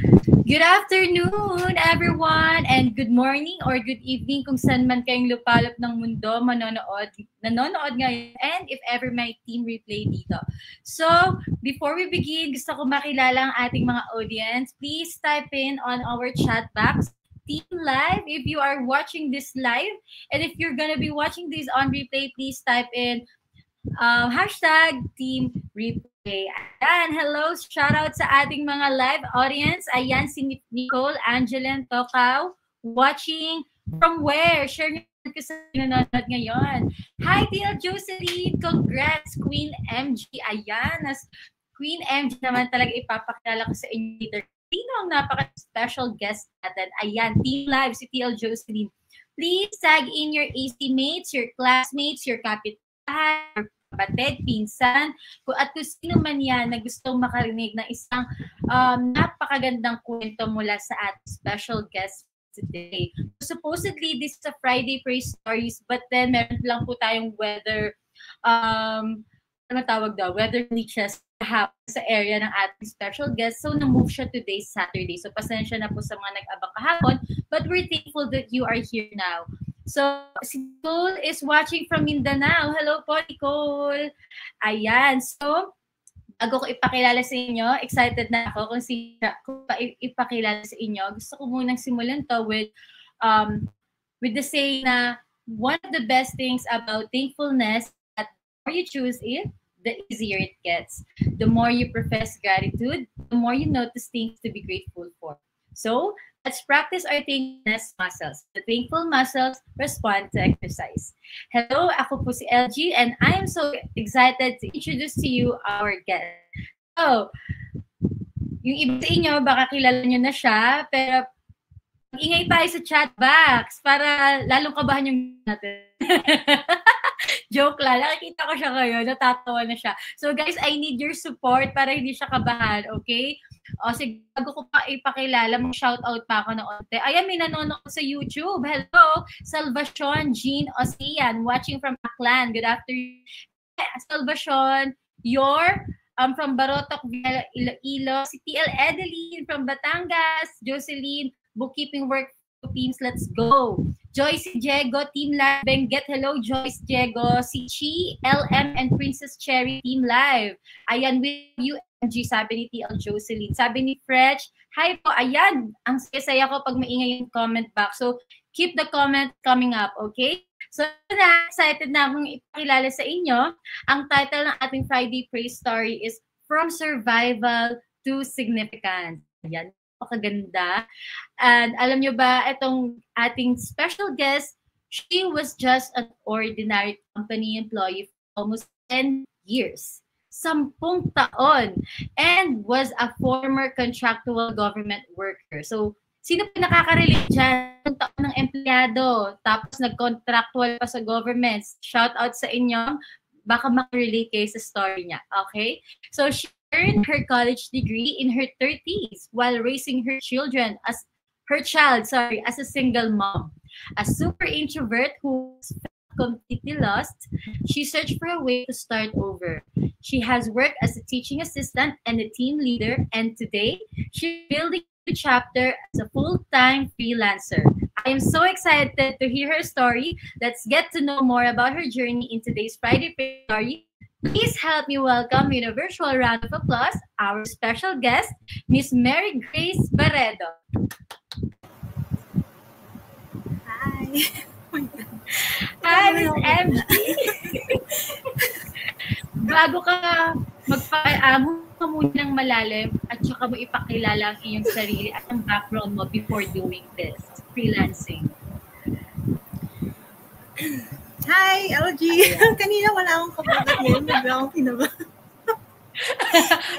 Good afternoon, everyone, and good morning or good evening kung saan man kayong lupalop ng mundo, nanonood ngayon, and if ever may team replay dito. So, before we begin, gusto ko makilala ang ating mga audience. Please type in on our chat box, Team Live, if you are watching this live, and if you're gonna be watching this on replay, please type in hashtag Team Replay. Ayan, hello, shoutout sa ating mga live audience. Ayan, si Nicole Angeline Tokaw, watching from where? Share nyo ko sa nanonood ngayon. Hi, Tia Jocelyn. Congrats, Queen MG. Ayan, as Queen MG naman talaga ipapakilala ko sa inyo later. Sino ang napaka-special guest natin? Ayan, Team Live, si Tia Jocelyn. Please tag in your AC mates, your classmates, your kapitbahay, kapatid, pinsan, at kung sino man yan na gustong makarinig ng isang napakagandang kwento mula sa ating special guest today. Supposedly, this is a Friday Praise Stories, but then meron lang po tayong weather, ano tawag daw, weather glitches sa area ng ating special guest. So, na-move siya today, Saturday. So, pasensya na po sa mga nag-abang kahapon, but we're thankful that you are here now. So, si Nicole is watching from Mindanao. Hello po, Nicole. Ayan. So, bago ko ipakilala sa inyo, excited na ako kung ipakilala sa inyo. Gusto ko munang simulan to with the saying na one of the best things about thankfulness that the more you choose it, the easier it gets. The more you profess gratitude, the more you notice things to be grateful for. So, let's practice our thankfulness muscles. The thankful muscles respond to exercise. Hello, ako po si LG, and I am so excited to introduce to you our guest. So, yung iba sa inyo, baka kilala nyo na siya, pero mag-ingay tayo sa chat box para lalong kabahan yung natin. Joke lang. Nakikita ko siya ngayon. Natatawa na siya. So guys, I need your support para hindi siya kabahan. Okay? O sige, bago ko pa ipakilala, mag-shoutout pa ako ng onte. Ayan, may nanonood sa YouTube. Hello! Salvacion Jean Ocean, watching from Aklan. Good afternoon. Salvacion, you're from Barotoc, Iloilo. Si TL Edeline from Batangas. Jocelyn, bookkeeping work teams, let's go. Joyce Diego, Team Live. Benguet, hello, Joyce Diego. Si Chi, LM, and Princess Cherry, Team Live. Ayan, with you, MG, sabi ni TL Jocelyn. Sabi ni Fretch, hi po, ayan, ang saya ko pag maingay yung comment box. So, keep the comment coming up, okay? So, excited na akong ipakilala sa inyo. Ang title ng ating Friday Praise Story is From Survival to Significance. Ayan, napakaganda. And alam nyo ba, itong ating special guest, she was just an ordinary company employee for almost 10 years. 10 taon. And was a former contractual government worker. So, sino pa nakaka-relate dyan? 10 taon ng empleyado, tapos nag-contractual pa sa government. Shout out sa inyo. Baka makarelate kayo sa story niya. Okay? So, she earned her college degree in her 30s while raising her children as a single mom. A super introvert who was completely lost, she searched for a way to start over. She has worked as a teaching assistant and a team leader, and today she's building a chapter as a full-time freelancer. I am so excited to hear her story. Let's get to know more about her journey in today's Friday Praise Story. Please help me welcome with a virtual round of applause our special guest, Miss Mary Grace Barredo. Hi. Hi, Miss MG. Bago ka magpaamu ka muna ng malalim at saka mo ipakilala ang iyong sarili at ang background mo before doing this freelancing. Hi, LG. Kanina wala akong kabagat ngayon. Bigla akong kinabahan.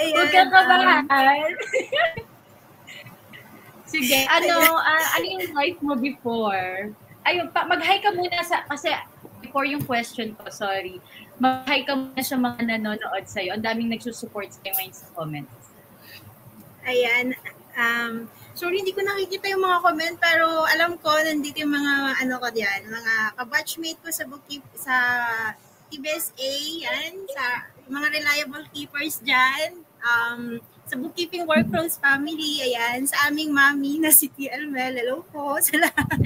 Huwag kang kabahan. Sige, ano yung life mo before? Ayun, mag-hi ka muna kasi before yung question ko, sorry. Mag-hi ka muna sa mga nanonood sa'yo. Ang daming nagsusupport sa'yo ngayon sa comments. Ayan. Sorry, hindi ko nakikita yung mga comment, pero alam ko, nandito yung mga, mga kabatchmate ko sa TBSA, yan, sa mga reliable keepers dyan. Sa bookkeeping workflows family, ayan, sa aming mami na si TL Mel, hello po sa lahat.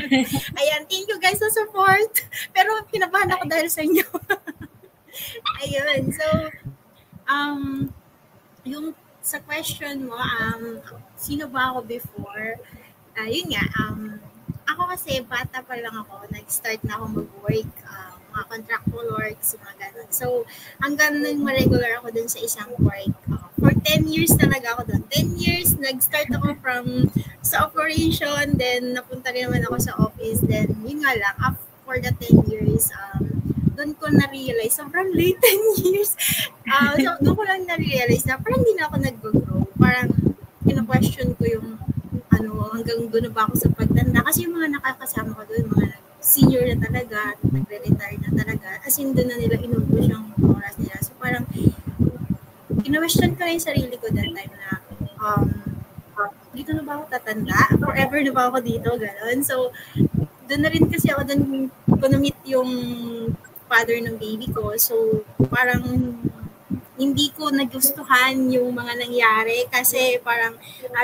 Ayan, thank you guys sa support. Pero kinabahan ako dahil sa inyo. Ayun, so, yung sa question mo, sino ba ako before? Yun nga, ako kasi bata pa lang ako, nag-start na ako mag-work, mga contractual works, mga ganun. So, hanggang nung ma-regular ako dun sa isang work, for 10 years talaga ako dun. 10 years, nag-start ako sa operation, then napunta rin naman ako sa office, then yun nga lang, after the 10 years, doon ko na-realize, sobrang late 10 years. So, doon ko lang na-realize na parang hindi na ako nag-grow. Parang, question ko yung hanggang doon na ba ako sa pagtanda. Kasi yung mga nakakasama ko doon, mga senior na talaga, nagre-retire na talaga, as in doon na nila inubos yung oras nila. So parang, question ko na yung sarili ko that time na, dito na ba ako tatanda? Forever na ba ako dito? Ganon. So, doon na rin kasi ako doon ko na-meet yung father ng baby ko. So, parang, hindi ko nagustuhan yung mga nangyari kasi parang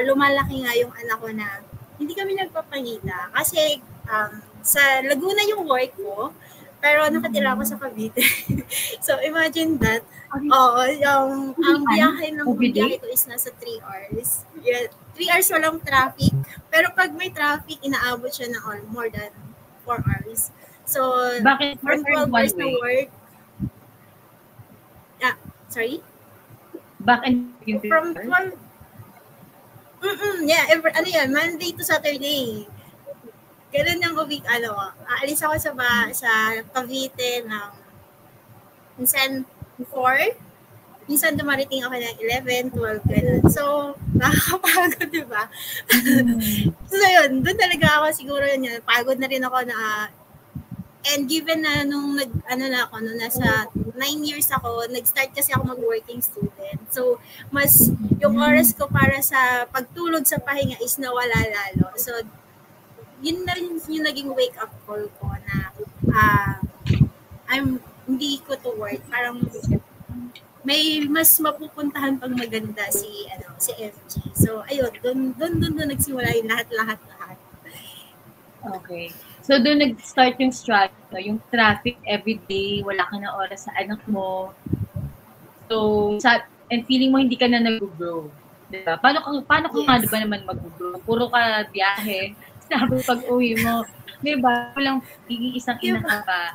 lumalaki nga yung anak ko na hindi kami nagpapangita. Kasi sa Laguna yung work ko, pero nakatira ako sa Cavite. So imagine that. Ang biyahe ko is nasa 3 hours. Yeah, 3 hours walang traffic. Pero pag may traffic, inaabot siya ng more than 4 hours. So, bakit from 12 hours na work, sorry? Back and from 12, yeah, Monday to Saturday. Ganun yung week, aalis ako sa Cavite ng minsan 4, minsan dumarating ako ng 11, 12, ganun. So, nakakapagod, di ba? So, yun, doon talaga ako siguro yun, pagod na rin ako na, and given na nung nasa 9 years ako, nag-start kasi ako mag-working student. So, mas yung oras ko para sa pagtulog sa pahinga is nawala lalo. So, yun na rin yung naging wake-up call ko na hindi ko to work. Parang may mas mapupuntahan pang maganda si FG. So, ayun, doon nagsimula yung lahat. Okay. So, doon nag-start yung struggle, yung traffic everyday, wala ka na oras sa anak mo. So, and feeling mo hindi ka na nag-grow. Diba? Paano ka ba naman mag-grow? Puro ka biyahe, sabi pag uwi mo, diba? Walang isang ina ka pa.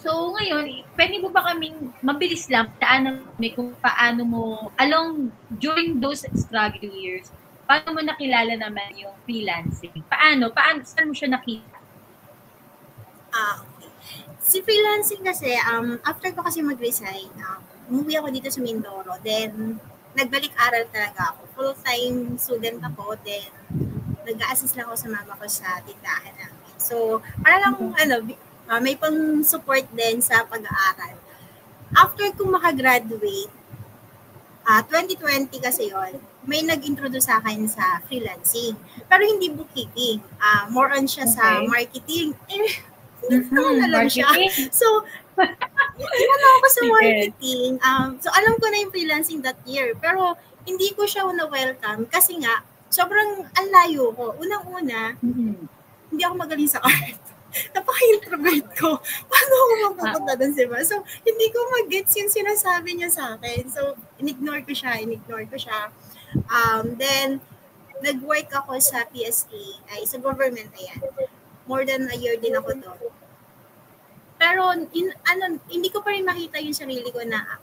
So, ngayon, pwede mo ba kaming mabilis lang kung paano mo, during those struggle years, paano mo nakilala naman yung freelancing? Paano? Saan mo siya nakita? Okay. Si freelancing kasi, after ko kasi mag-resign, umuwi ako dito sa Mindoro. Then, nagbalik-aral talaga ako. Full-time student ako. Then, nag-a-assist lang ako sa mama ko sa tindahan namin. So, para lang, may pang-support din sa pag-aaral. After kong makagraduate, 2020 kasi yon, may nag-introduce sa akin sa freelancing. Pero hindi bookkeeping. More on siya sa marketing. Na lang siya. So, ako sa marketing. So, alam ko na yung freelancing that year. Pero, hindi ko siya na-welcome kasi nga, sobrang alayo ko. Unang-una, hindi ako magaling sa art. Napaka-introvert ko. Paano ako mapupunta doon, diba? So, hindi ko mag-gets yung sinasabi niya sa akin. So, in-ignore ko siya. Then, nag-work ako sa PSA, sa government, ayan. More than a year din ako doon. Pero, hindi ko pa rin makita yung sarili ko na,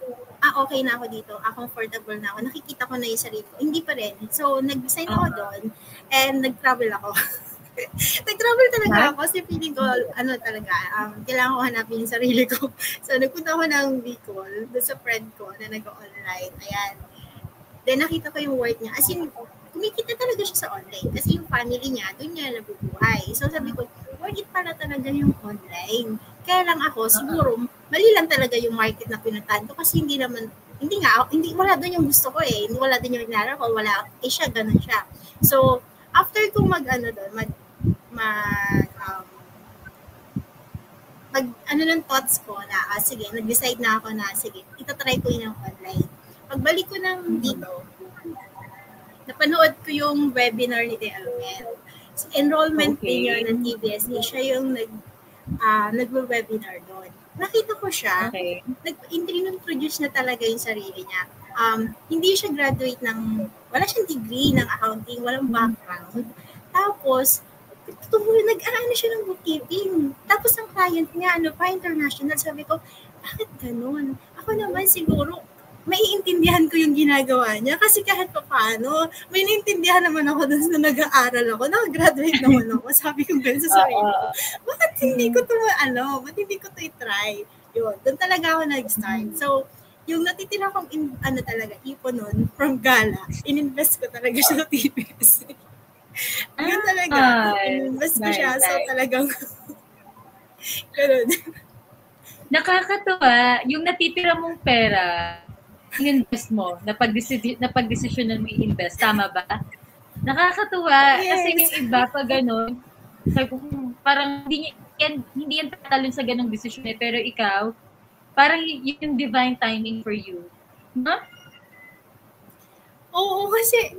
okay na ako dito, comfortable na ako, nakikita ko na yung sarili ko. Hindi pa rin. So, nag-resign ako doon, and nag-travel ako. Nag-travel talaga ako kasi feeling ko, kailangan ko hanapin yung sarili ko. So, nagpunta ako ng Bicol, doon sa friend ko na nag-online. Ayan. Then, nakita ko yung work niya. As in, kumikita talaga siya sa online kasi yung family niya, doon niya nabubuhay. So, sabi ko, worth it pala talaga yung online. Kaya lang ako, siguro, mali lang talaga yung market na pinuntahan ko kasi wala doon yung gusto ko eh. Wala doon yung inara ko, siya, ganun siya. So, after kong ng thoughts ko na, sige, nag-decide na ako na, sige, itatry ko yun ng online. Pagbalik ko ng dito, napanood ko yung webinar ni Delmel. Enrollment din yun ng TBSA. Siya yung nag-webinar doon. Nakita ko siya, introduce na talaga yung sarili niya. Hindi siya graduate wala siyang degree ng accounting, walang background. Tapos, nag-aano siya ng bookkeeping. Tapos ang client niya, international. Sabi ko, bakit ganun? Ako naman siguro, maiintindihan ko yung ginagawa niya kasi kahit pa paano, may naintindihan naman ako dun sa nag-aaral ako, nag-graduate naman ako. Sabi ko ganun sa sarili ko, bakit hindi ko ba't hindi ko to i-try? Yun, dun talaga ako nag-start. So, yung natitira kong ipon nun from Gala, ininvest ko talaga siya sa TBS. Yun talaga, ininvest ko siya. So, talagang ganun. Nakakatuwa, yung natitira mong pera, in-invest mo, napag-desisyonan mo i-invest. Tama ba? Nakakatuwa. Yes. Kasi yung iba pa ganun, parang hindi yan tatalon sa ganung desisyon eh. Pero ikaw, parang yung divine timing for you. No? Oo, kasi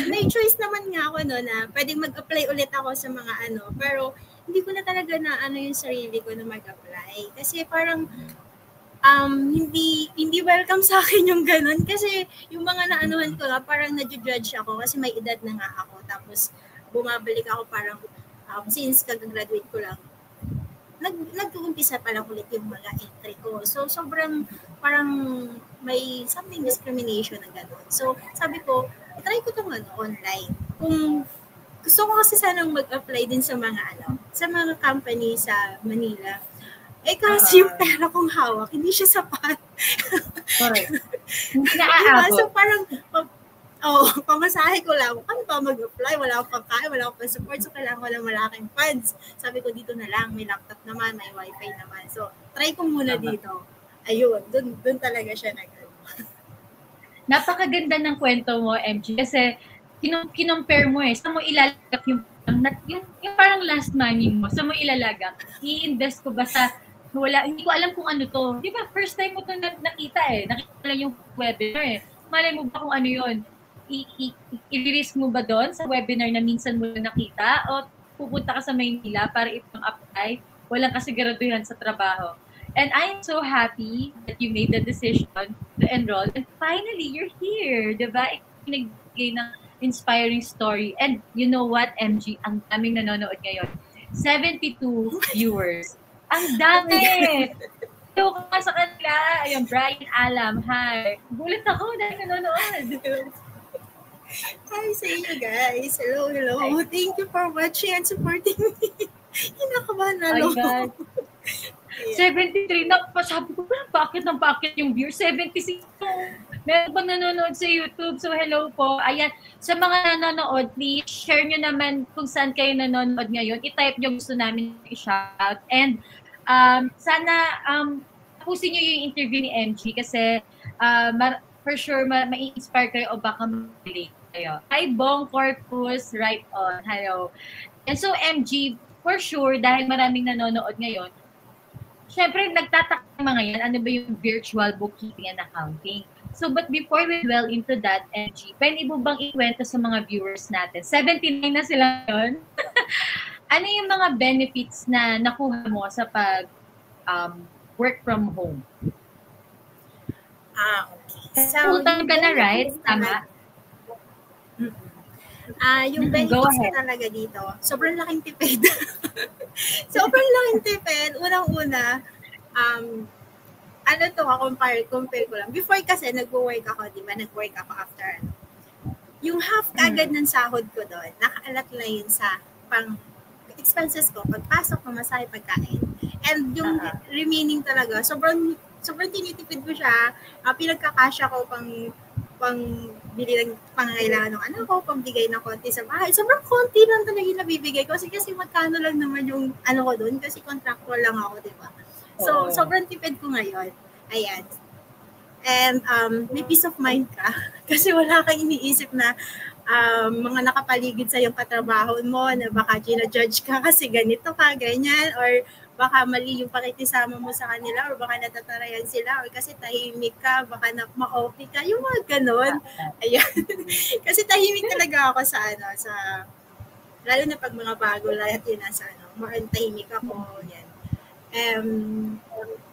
may choice naman nga ako na pwedeng mag-apply ulit ako sa mga pero hindi ko na talaga na yung sarili ko na mag-apply. Kasi parang hindi welcome sa akin yung ganun kasi yung mga naanuhan ko parang na-judge ako kasi may edad na nga ako tapos bumabalik ako parang since kag-graduate ko lang nag-uumpisa pa lang ulit yung mga entry ko. So sobrang parang may something discrimination na gano'n. So sabi ko, try ko itong online. Kung gusto ko kasi sanang mag-apply din sa mga company sa Manila. Kasi yung pera kong hawak, hindi siya sapat. Correct. Hindi naaabot. So parang, pamasahe ko lang. Ano pa mag-apply? Wala akong pagkain, wala akong support. So kailangan ko lang malaking funds. Sabi ko dito na lang, may laptop naman, may wifi naman. So try ko muna dito. Ayun, dun talaga siya Napakaganda ng kwento mo, MG. Kasi kinompare mo saan mo ilalagak yung parang last money mo, saan mo ilalagak? I-invest ko ba sa hindi ko alam kung ano to. Di ba, first time mo to nakita Nakita lang yung webinar Malay mo ba kung ano yun? I-risk mo ba doon sa webinar na minsan mo nakita? O pupunta ka sa Maynila para ipang-apply? Walang kasiguraduhan sa trabaho. And I'm so happy that you made the decision to enroll. And finally, you're here. Di ba? Nagbigay ng inspiring story. And you know what, MG? Ang daming nanonood ngayon. 72 viewers. Ang dami! Hello ka sa kanila. Ayun, Brian Alam. Hi. Gulat ako dahil nanonood. Hi sa inyo guys. Hello. Hi. Thank you for watching and supporting me. Hinakabahan na ako. Oh 73 na. Sabi ko, bakit yung viewer? 76. Meron bang nanonood sa YouTube? So, hello po. Ayan. Sa mga nanonood, please share nyo naman kung saan kayo nanonood ngayon. I-type nyo gusto namin i-shout. And sana tapusin nyo yung interview ni MG kasi for sure ma-inspire kayo o baka ma-relate kayo. Hi, Bong Corpus. Right on. Hello. And so, MG, for sure, dahil maraming nanonood ngayon, syempre, nagtataka mga yan, ano ba yung virtual bookkeeping and accounting? So, but before we dwell into that, MG, pwede mo bang ikwento sa mga viewers natin? 79 na sila yun. Ano yung mga benefits na nakuha mo sa pag work from home? Okay. So, full-time ka na, right? Tama? Yung benefits ko talaga dito, sobrang laking tipid. Sobrang laking tipid. Unang-una, compare ko lang. Before kasi, nag-work ako, di ba? Nag-work ako after. Yung half kagad ng sahod ko doon, nakaalat na yun sa expenses ko, pagpasok, pamasahe, pagkain. And yung remaining talaga, sobrang tinitipid ko siya. Pinagkakasya ko pang bili ng pangangailangan ng anak ko, pambigay ng konti sa bahay. Sobrang konti lang talaga yung nabibigay ko. Kasi magkano lang naman yung ko doon. Kasi contractual lang ako, di ba? So, sobrang tipid ko ngayon. Ayan. And may peace of mind ka. Kasi wala kang iniisip na mga nakapaligid sa yung katrabaho mo na baka gina-judge ka kasi ganito ka, ganyan, or baka mali yung pakikisama mo sa kanila, or baka natatarayan sila, or kasi tahimik ka, baka ma-OP ka, yung mga ganon. Ayan. Kasi tahimik talaga ako sa lalo na pag mga bago, lahat yun nasa tahimik ako, yan.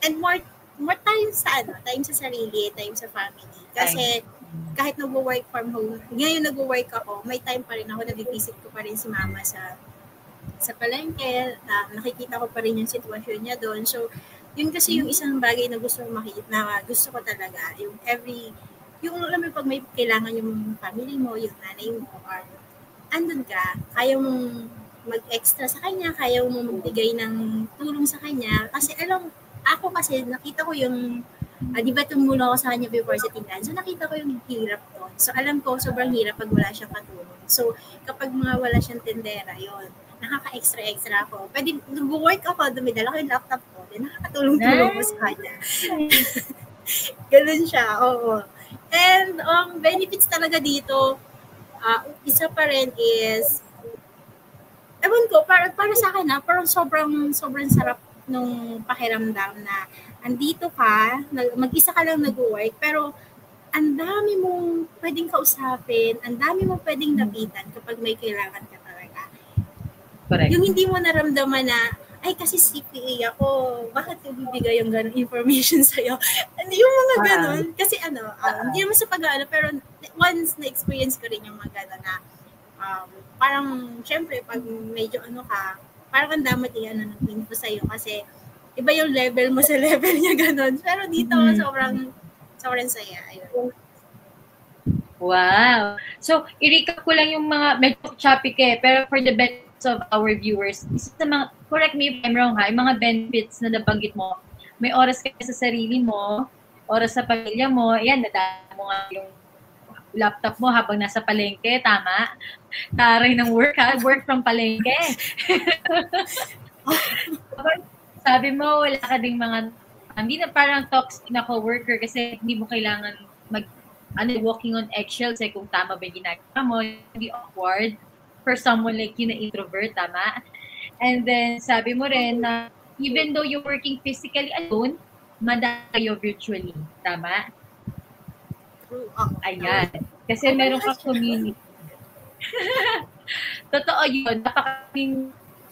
And more time sa time sa sarili, time sa family. Kasi kahit nagwo-work from home, ngayon nagwo-work ako, may time pa rin ako, nabibisit ko pa rin si mama sa palengke, nakikita ko pa rin yung sitwasyon niya doon. So, yun kasi yung isang bagay na gusto ko makita, na gusto ko talaga, yung alam mo, pag may kailangan yung family mo, yung nanay mo, or andun ka, kaya mong mag-extra sa kanya, kaya mong magbigay ng tulong sa kanya, kasi ako kasi nakita ko yung di ba tumulong ako sa kanya before sa tindahan? So, nakita ko yung hirap doon. So, alam ko, sobrang hirap pag wala siyang katulong. So, kapag wala siyang tendera, yun, nakaka-extra ako. Pwede, nag-work ako, dumidala ko yung laptop ko, then nakakatulong-tulong ko sa kanya. Ganun siya, oo. And, benefits talaga dito, isa pa rin is, ewan ko, para sa akin parang sobrang sarap nung pakiramdam na andito ka, mag-isa ka lang nag-work, pero ang dami mong pwedeng kausapin, ang dami mong pwedeng lapitan kapag may kailangan ka talaga. Correct. Yung hindi mo naramdaman na, ay kasi CPA ako, bakit ko bibigay yung ganun information sa'yo? Yung mga ganun, kasi hindi naman sa pag-ano, pero once na-experience ko rin yung mga ganun na, parang, syempre, pag medyo parang ang damat ng info sa'yo kasi iba yung level mo sa level niya, ganun. Pero dito, sobrang saya. Ayun. Wow. So, i-recap ko lang yung mga, medyo choppy pero for the benefits of our viewers, isa sa mga, correct me if I'm wrong yung mga benefits na nabanggit mo, may oras ka sa sarili mo, oras sa pamilya mo, ayan, nadala mo nga yung laptop mo habang nasa palengke, tama? Taray ng work from palengke. Sabi mo, wala ka ding hindi na parang toxic na co-worker kasi hindi mo kailangan walking on eggshells kung tama ba yung ginagawa mo, hindi awkward for someone like you na introvert, tama? And then, sabi mo rin na even though you're working physically alone, madami kayo virtually, tama? Ayan. Kasi meron kang community. Totoo yun.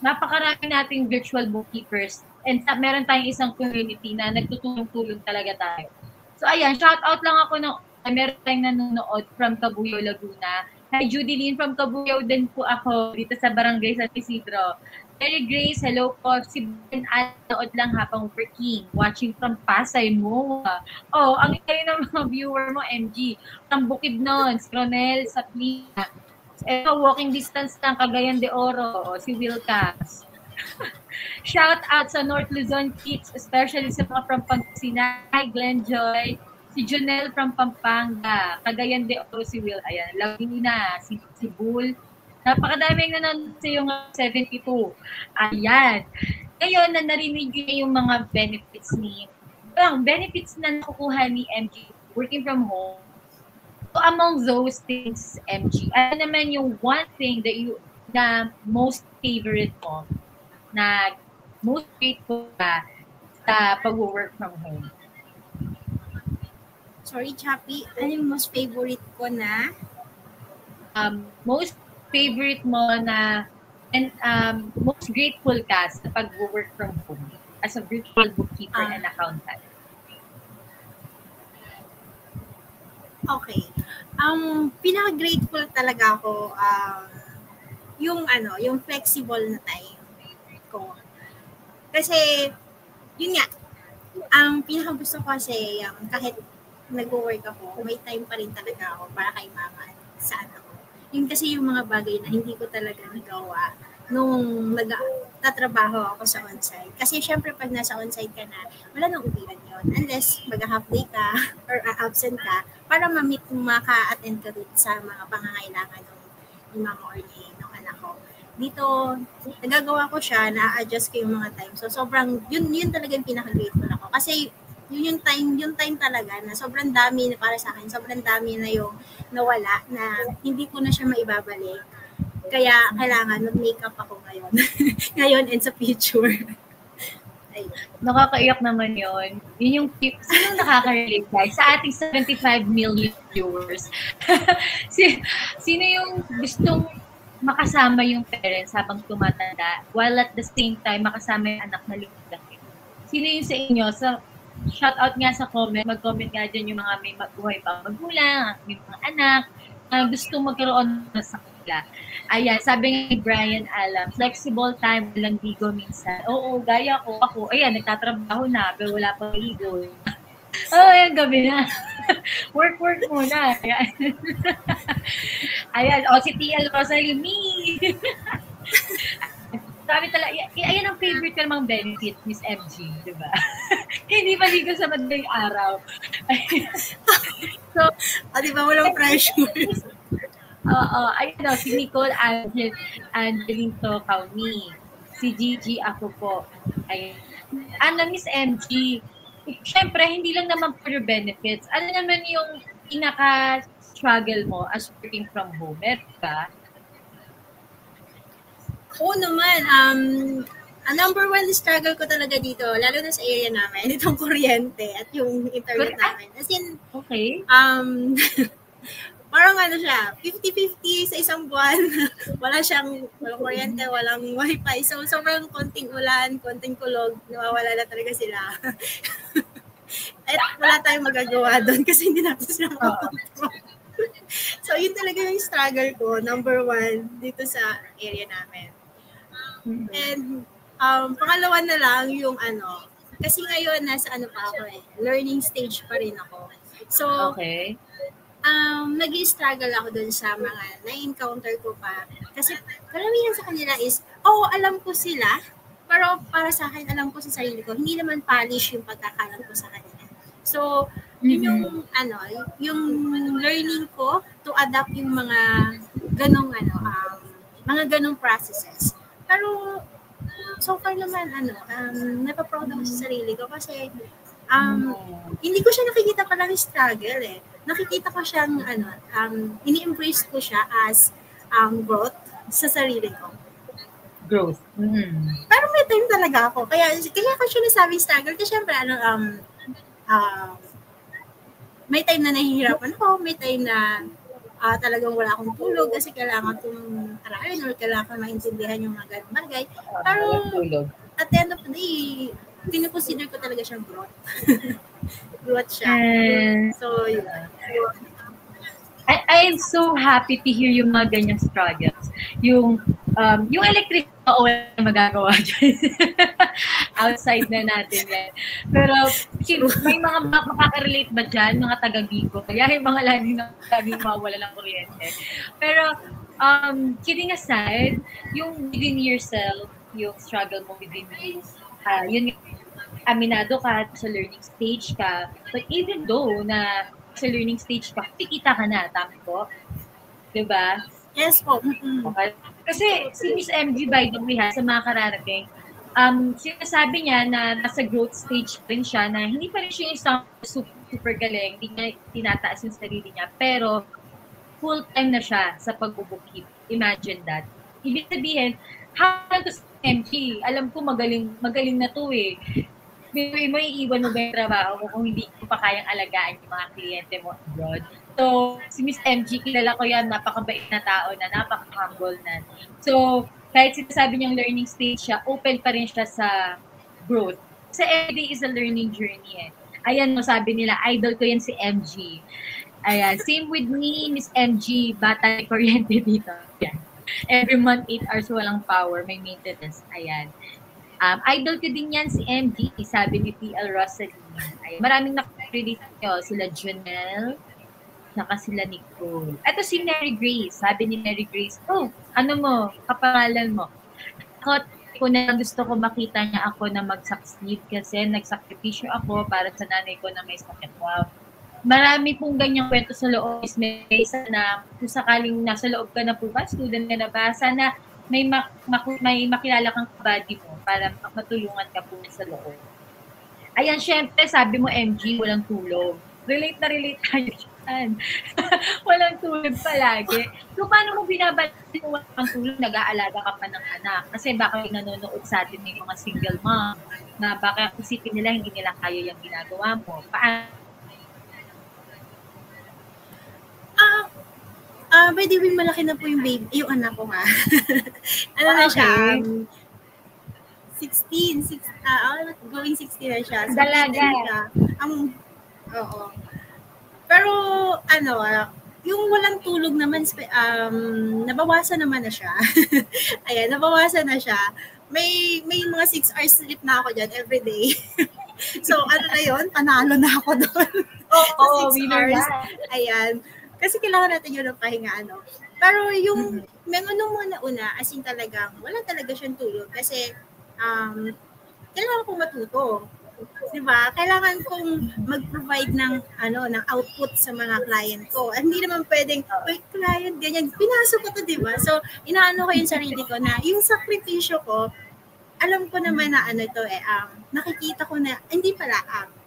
Napakarami nating virtual bookkeepers. And meron tayong isang community na nagtutulong-tulong talaga tayo. So, ayan. Shout out lang ako meron tayong nanonood from Cabuyao, Laguna. Hi, Judy Lynn from Cabuyao din po ako dito sa Barangay San Isidro. Mary Grace, hello po. Si Ben nanood lang habang working. Watching from Pasay mo. Oh, ang kayo ng mga viewer mo, MG. Ang Bukidnon, si Ronel, Saplina. Ito, walking distance lang, Cagayan de Oro. Si Wilcas. Shout out sa North Luzon kids, especially sa mga from Pangasinan. Hi, Glenn Joy. Si Jonel from Pampanga. Cagayan de Oro si Will. Ayan, Laguna. Si Bull. Napakadaming nanonood sa yung 72. Ayan. Ngayon, na narinig nyo yung mga benefits na nakukuha ni MG working from home. So, among those things, MG, ano naman yung one thing na most favorite mo, na most grateful ka sa pag-work from home? Sorry, Chappy. Ano yung most favorite ko na? Most favorite mo na and most grateful ka sa pag-work from home as a virtual bookkeeper and accountant? Okay. Pinaka-grateful talaga ako yung flexible na time ko. Kasi yun nga, ang pinaka-gusto ko kasi kahit nag-work ako, may time pa rin talaga ako para kay mama at sa anak ko. Yun kasi yung mga bagay na hindi ko talaga nagawa nung nagtatrabaho ako sa on-site. Kasi syempre pag nasa on-site ka na, wala nang uwian yun. Unless mag-half day ka or absent ka para maka-attend ka dito sa mga pangangailangan ng mama or ng anak ko. Dito, nagagawa ko siya, na-adjust ko yung mga time. So sobrang, yun talaga yung pinaka-grateful ako. Kasi yung time talaga na sobrang dami na para sa akin, sobrang dami na yung nawala na hindi ko na siya maibabalik. Kaya kailangan mag-makeup ako ngayon. Ngayon and sa future. Nakakaiyak naman yun. Yun yung tip. Sino nakaka-relate guys? Sa ating 75 million viewers. Sino yung gustong makasama yung parents habang tumatanda while at the same time makasama yung anak na lumaki? Sino yung sa inyo? Shout out nga sa comment. Mag-comment nga dyan yung mga may buhay pa magulang, may mga anak, gustong magkaroon ng sakla. Ayan, sabi nga ni Brian Alam, flexible time, walang ligo minsan. Oo, gaya ko. Ako, ayan, nagtatrabaho na, pero wala pang ligo. Ayan, gabi na. Work muna. Ayan. Ayan, si TL Rosalie, me. Sabi talaga, ayan ang favorite ko namang benefit, Miss MG, di ba? Hindi maligo sa madaling araw. So, di ba walang pressure? Ayun si Nicole Angeline Tokauni. Si Gigi ako po. Ayun. Miss MG, syempre, hindi lang naman pure benefits. Ano naman yung pinaka-struggle mo as working from home? Ka? Oo naman. Ang number one struggle ko talaga dito, lalo na sa area namin, itong kuryente at yung internet namin. As in, okay. Parang siya, 50-50 sa isang buwan. Walang kuryente, walang wifi. So, sobrang konting ulan, konting kulog, nawawala na talaga sila. At wala tayong magagawa doon kasi hindi natin sila makakontrol. So, yun talaga yung struggle ko, number one, dito sa area namin. And, pangalawa na lang yung kasi ngayon nasa pa ako learning stage pa rin ako. So, okay. Nag-struggle ako dun sa mga na-encounter ko pa. Kasi karamihan sa kanila is, alam ko sila, pero para sa akin, alam ko sa sarili ko, hindi naman polish yung pagkakalam ko sa kanila. So, yun yung learning ko to adapt yung mga ganong processes. Pero, so far naman, napaproud ako sa sarili ko kasi, hindi ko siya nakikita palang struggle eh. Nakikita ko siyang ini-embrace ko siya as growth sa sarili ko. Growth. Pero may time talaga ako. Kaya ko siya nasabing struggle kasi syempre may time na nahihirapan ako, may time na talagang wala akong tulog kasi kailangan kong aralin or kailangan kong maintindihan yung mga ganong bagay. Pero at the end of the day, kinoconsider ko talaga siyang growth. Growth siya. So, yun. I'm so happy to hear yung mga ganyang struggles. Yung electric wala magagawa dyan. Outside na natin yan. Pero may mga makaka-relate ba dyan, mga taga-Bico? Kaya yung mga laging mawala ng kuryente. Pero kidding aside, yung within yourself, yung struggle mo within you, yun aminado ka, sa learning stage ka. But even though na sa learning stage ka, kikita ka na, tama po? Diba? Yes po. Okay. Kasi si Miss MG, by the way, sa mga kararating, sinasabi niya na nasa growth stage rin siya, na hindi pa rin siya yung super galing, hindi niya tinataas yung sarili niya, pero full-time na siya sa pag-bookkeep. Imagine that. Ibig sabihin, hanggang to sa MG, alam ko magaling na to eh. May iiwan mo ba yung trabaho mo kung hindi ko pa kayang alagaan yung mga kliyente mo abroad. So, si Miss MG, kilala ko yan, napakabait na tao na, napaka-humble na. So, kahit sinasabi niyang learning stage siya, open pa rin siya sa growth. Kasi everyday is a learning journey eh. Ayan, sabi nila, idol ko yan si MG. Ayan, same with me, Miss MG, bata kuryente dito. Ayan. Every month, 8 hours walang power, may maintenance. Ayan. Idol ko din yan si MG, sabi ni TL Rosalie. Ayan. Maraming nakarelate nyo, sila Junel, saka sila Nicole. Ito si Mary Grace, sabi ni Mary Grace, ano mo, kapangalan mo? Ako na gusto ko makita niya ako na mag-succeed kasi nagsakripisyo ako para sa nanay ko na may sakit. Wow. Marami pong ganyang kwento sa loob. May isa na kung sakaling nasa loob ka na po ba, student ka na ba, sana may makilala kang kabady mo para matulungan ka po sa loob. Ayan, syempre, sabi mo, MG, walang tulog. Relate na relate tayo dyan. Walang tulog palagi. So, paano mo binabansin kung walang tulog, nag-aalaga ka pa ng anak? Kasi baka nanonood sa atin may mga single mom na baka isipin nila hindi nila kaya yung ginagawa mo. By the way, malaki na po yung baby, yung anak ko ha. Ano na siya? 16, going 16 na siya. So, dalaga. Oo. Pero, yung walang tulog naman, nabawasan naman na siya. Ayan, nabawasan na siya. May mga 6 hours sleep na ako dyan every day. So, ano na yun? Panalo na ako doon. Oo, 6 hours. Ayan. Kasi kailangan natin yun ng pahinga, Pero yung, nung una, as in talagang, wala talaga siyang tulog. Kasi, kailangan kong matuto. Diba? Kailangan kong mag-provide ng output sa mga client ko. Hindi naman pwedeng, client, ganyan. Pinasok ko to, diba? So, inaano ko yung sarili ko na yung sakripisyo ko, alam ko naman na nakikita ko na,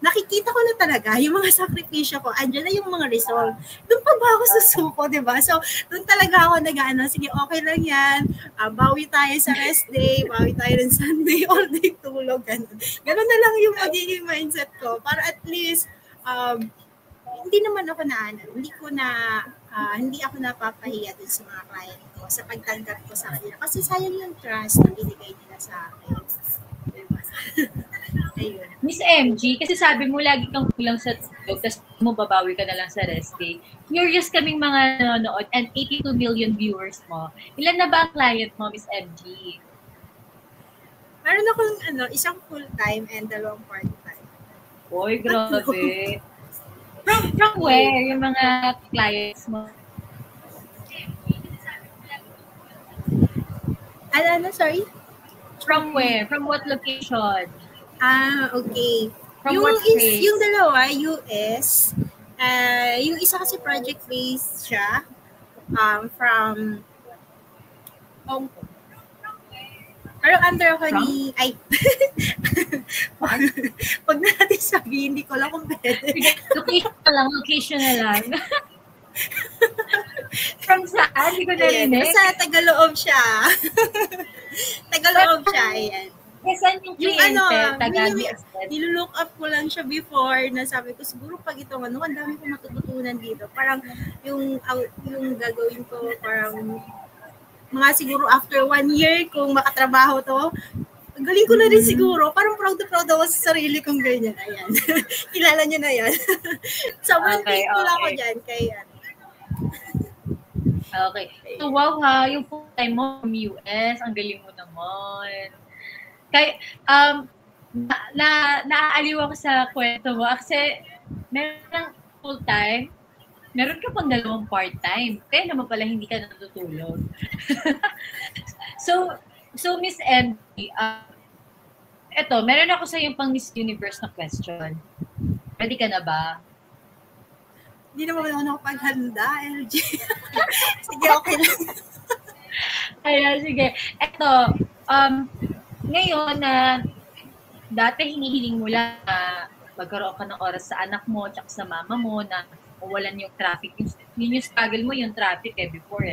nakikita ko na talaga yung mga sakripisyo ko, andyan na yung mga result. Doon pa ba ako susuko, diba? So, doon talaga ako sige, okay lang yan, bawi tayo sa rest day, bawi tayo ng Sunday, all day tulog, ganun. Ganun na lang yung magiging mindset ko, para at least, hindi naman ako hindi ako napapahiya dun sa mga client ko sa pagtanggap ko sa kanila. Kasi sayang yung trust na binigay nila sa akin. Diba? Ayun. Miss MG, kasi sabi mo lagi kang kulang sa tulog, tapos mo babawi ka na lang sa rest day. Curious kaming mga nanonood and 82 million viewers mo. Ilan na ba ang client mo, Miss MG? Meron akong isang full-time and dalawang part-time. Oy, grabe. From where yung mga clients mo? Sorry? From where? From what location? Okay. From what place? Yung dalawa, US. Yung isa kasi project-based siya. From Hong Kong. Pero under ako ni... Ay. Pag natin sabihin, hindi ko lang kung pwede. Location na lang. From saan? Hindi ko narinig. Basta Tagaloob siya. Tagaloob siya, ayan. Saan yung kliyente? Nilook up ko lang siya before na sabi ko, siguro pag ito, ang dami ko matututunan dito. Parang yung gagawin ko, parang mga siguro after 1 year kung makatrabaho to, galing ko na rin siguro. Parang proud ako sa sarili kong ganyan. Ayan. Kilala niyo na yan. Sobrang thankful ko lang ako dyan. Okay. So, wow ha, yung full-time mo from US, ang galing mo naman. Kaya, naaaliw ako sa kwento mo. Kasi, meron ng full-time, meron ka pang dalawang part-time. Kaya naman pala hindi ka natutulog. So Miss MD, eto, meron ako sa yung pang Miss Universe na question. Ready ka na ba? Hindi naman ako nakapaghanda, LG. Sige, okay lang. Ayan, sige. Eto, ngayon na dati hinihiling mo lang magkaroon ka ng oras sa anak mo at sa mama mo na walan yung traffic. Yun yung struggle mo, yung traffic before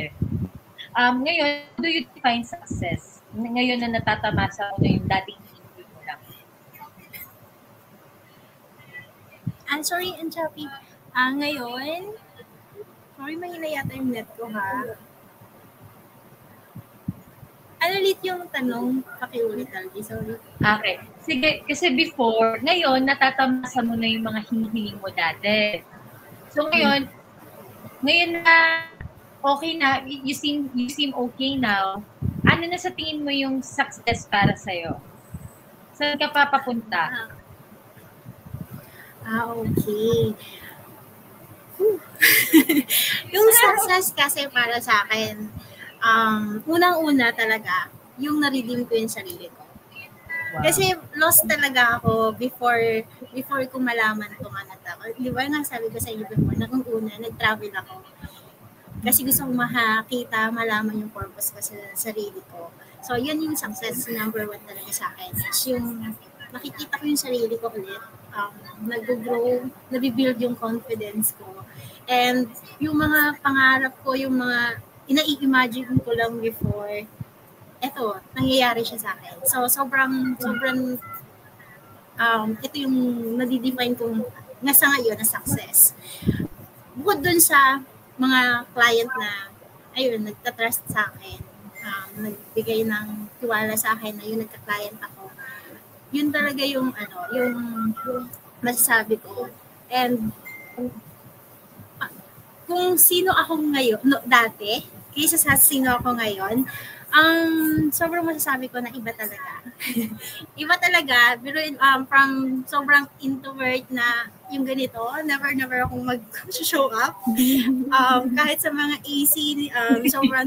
Ngayon, do you define success? Ngayon na natatamasa mo na yung dating hindi mo lang. Sorry, Anchapi. Ngayon, sorry, mahina yata yung net ko, ha? Ano ulit yung tanong? Pakiulit, Algie, sorry. Okay. Sige, kasi before, ngayon, natatamasa mo na yung mga hinihiling mo dati. So ngayon na okay na, you seem okay now. Ano na sa tingin mo yung success para sa'yo? Saan ka pa papunta? Okay. Yung success kasi para sa akin, unang-una talaga, yung na-redeem ko yung sarili ko. Wow. Kasi lost talaga ako before ko malaman itong anak ako. Di ba nga sabi ko sa inyo before, una, nag-travel ako. Kasi gusto kong makakita, malaman yung purpose ko sa sarili ko. So, yun yung success number 1 talaga sa akin. Is yung nakikita ko yung sarili ko ulit. Nag-grow, nabibuild yung confidence ko. And yung mga pangarap ko, yung mga ina-imagine ko lang before, eto, nangyayari siya sa akin. So, sobrang ito yung nadidefine kong nasa ngayon na success. Bukod dun sa mga client na, ayun, nagtatrust sa akin, nagbigay ng tiwala sa akin na yun, nagka-client ako. Yun talaga yung, yung masasabi ko. And, kung sino ako ngayon, dati, kaysa sa sino ako ngayon, sobrang masasabi ko na iba talaga. Iba talaga, pero from sobrang introvert na yung ganito, never akong mag-show up. Kahit sa mga AC,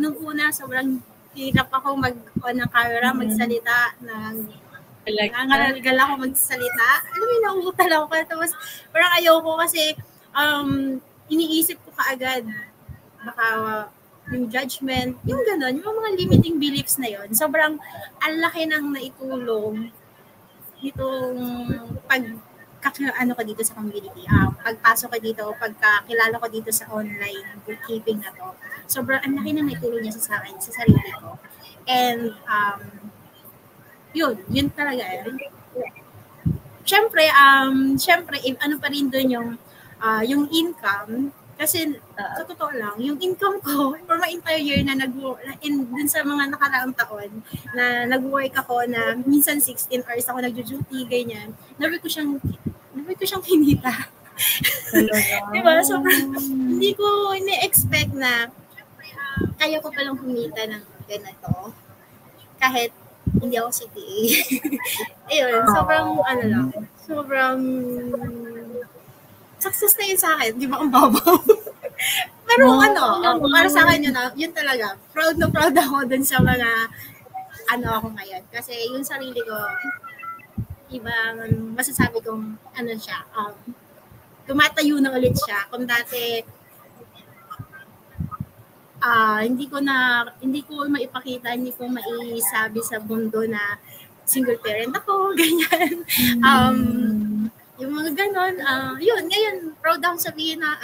nung una, sobrang hirap ako mag-on ng camera, magsalita, nangangalgal ako magsalita. Alam mo, nauutal ako. Tapos, parang ayoko kasi, iniisip ko kaagad, baka yung judgment, yung gano'n, yung mga limiting beliefs na yon, sobrang ang laki ng naitulong nitong ko dito sa community. Pagpasok ko dito, pagkakilala ko dito sa online bookkeeping na to, sobrang ang laki ng naitulong niya sa akin, sa sarili ko. And, yun talaga. Syempre, ano pa rin doon yung income, kasi sa totoo lang, yung income ko for my entire year na dun sa mga nakaraang taon na nag-work ako na minsan 16 hours ako nagjo-duty, ganyan. Never ko siyang kinita. Diba? So, hindi ko ini-expect na kaya ko palang kumita ng ganito. Kahit hindi ako CTA. Ayun, sobrang success na yun sa akin, di ba ang babaw? Pero para sa akin yun talaga, proud na proud ako dun sa mga ako ngayon. Kasi yung sarili ko, ibang masasabi kong siya, tumatayo na ulit siya. Kung dati, hindi ko maipakita, hindi ko maisabi sa mundo na single parent ako, ganyan. Yung mga ganon, yun, ngayon, proud akong sabihin na,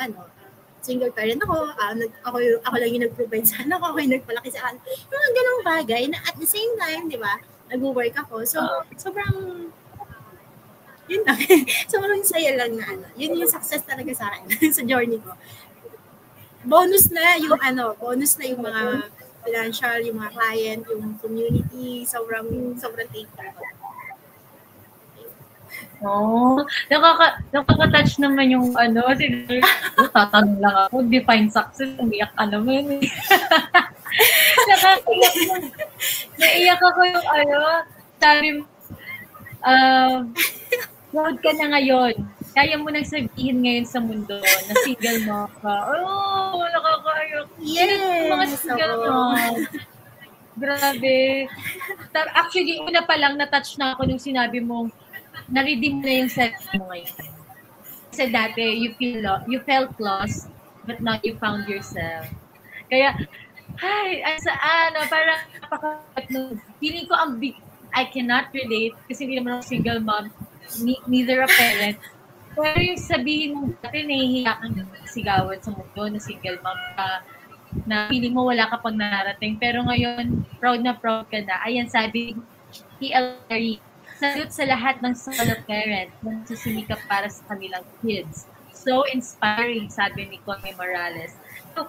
single parent ako, ako lang yung nag-provide sa anak ko, ako yung nagpalaki sa anak. Yung mga ganong bagay na at the same time, di ba, nag-work ako. So, sobrang, yun lang. Sobrang saya lang na, yun yung success talaga sa akin, sa journey ko. Bonus na yung mga financial, yung mga client, yung community, sobrang thankful ko. Nakaka-touch naman yung tatanong lang ako, define success, umiyak ka naman. Naiyak ako yung sabi mo, proud ka na ngayon. Kaya mo nang sabihin ngayon sa mundo na single mo ka. Nakakaayak. Yes! Mga single mo. Grabe. Actually, una pa lang, na-touch na ako nung sinabi mong na-redeem na yung self mo ngayon. Kasi dati, you felt lost, but now you found yourself. Kaya, parang feeling ko I cannot relate kasi hindi naman ako single mom, neither a parent. Pero yung sabihin mo dati, nahihiya kang sigawan sa mundo na single mom ka, na feeling mo wala ka pang narating. Pero ngayon, proud na proud ka na. Ayan, sabi ni Ellery, salute sa lahat ng solo parent na susumikap para sa kanilang kids. So inspiring, sabi ni Connie Morales. So,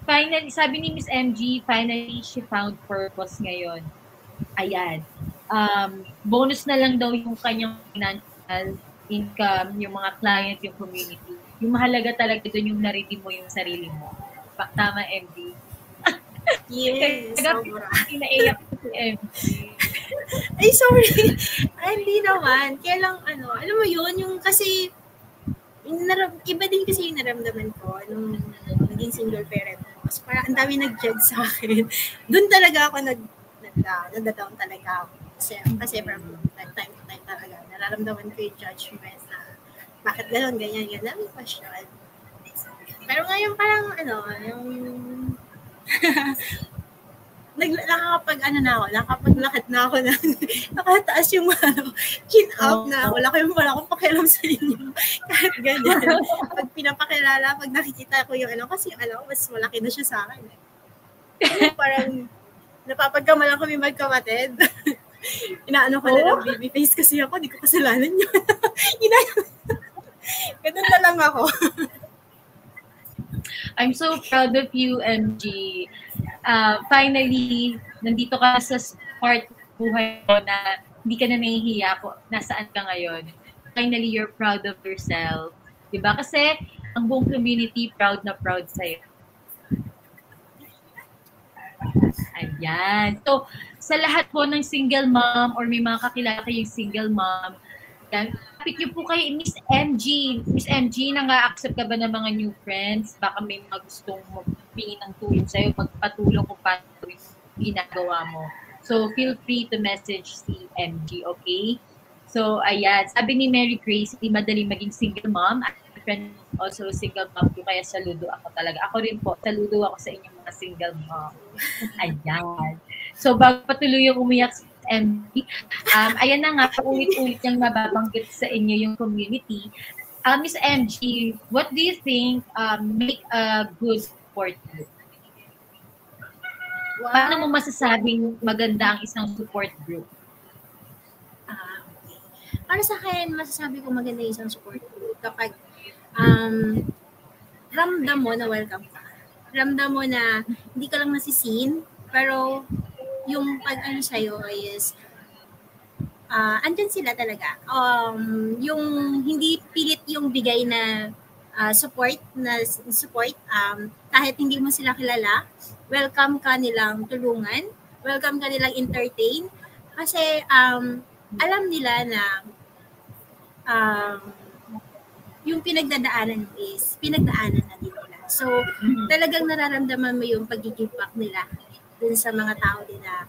finally, sabi ni Miss MG, finally she found purpose ngayon. Ayan. Bonus na lang daw yung kanyang financial income, yung mga client, yung community. Yung mahalaga talaga doon yung na-redeem mo yung sarili mo. Tama, MG? Yes, sobra. Inaiyak ko si MG. Ay, sorry. Ay, hindi naman. Kaya lang, alam mo yun, yung kasi, iba din kasi yung naramdaman ko nung naging single parent ko. So, parang ang dami nag-judge sa akin. Doon talaga ako nag-down talaga ako. Kasi from time to time talaga, nararamdaman ko yung judgment na bakit gano'n, ganyan, may question. Pero ngayon parang, yung nakapaglakad na ako na nakataas yung chin up na wala akong pakialam sa inyo. Kahit ganyan. Pag pinapakilala, pag nakikita ko yung kasi mas malaki na siya sa akin. Parang napapagkamalan kami magkapatid. Inaano ko na ng baby face kasi ako, di ko kasalanan yun. Ganun na lang ako. I'm so proud of you, MG. Finally, nandito ka sa part ng buhay mo na hindi ka na nahihiya kung nasaan ka ngayon. Finally, you're proud of yourself. Diba? Kasi ang buong community proud na proud sa'yo. Ayan. So, sa lahat po ng single mom or may mga kakilala kayong single mom, kapit niyo po kay Miss MG. Miss MG, nang-accept ka ba ng mga new friends? Baka may mga gustong magpingin ng tulong sa'yo, magpatulong kung paano yung ginagawa mo. So, feel free to message si MG, okay? So, ayan. Sabi ni Mary Grace, hindi madali maging single mom. My friend also single mom ko, kaya saludo ako talaga. Ako rin po, saludo ako sa inyong mga single mom. Ayan. So, bago patuloy yung umiyak si MG, ayan na nga, ulit-ulit niyang nababanggit sa inyo yung community. Miss MG, what do you think make a good support group? Wow. Paano mo masasabing maganda ang isang support group? Okay. Para sa akin, masasabi ko maganda yung isang support group kapag ramdam mo na welcome ka. Ramdam mo na hindi ka lang nasisin, pero yung pag-ano sa'yo is andyan sila talaga. Yung hindi pilit yung bigay na support, kahit hindi mo sila kilala, welcome ka nilang tulungan, welcome ka nilang entertain, kasi alam nila na yung pinagdadaanan is pinagdaanan na din nila. So, talagang nararamdaman mo yung pag-give back nila dun sa mga tao din na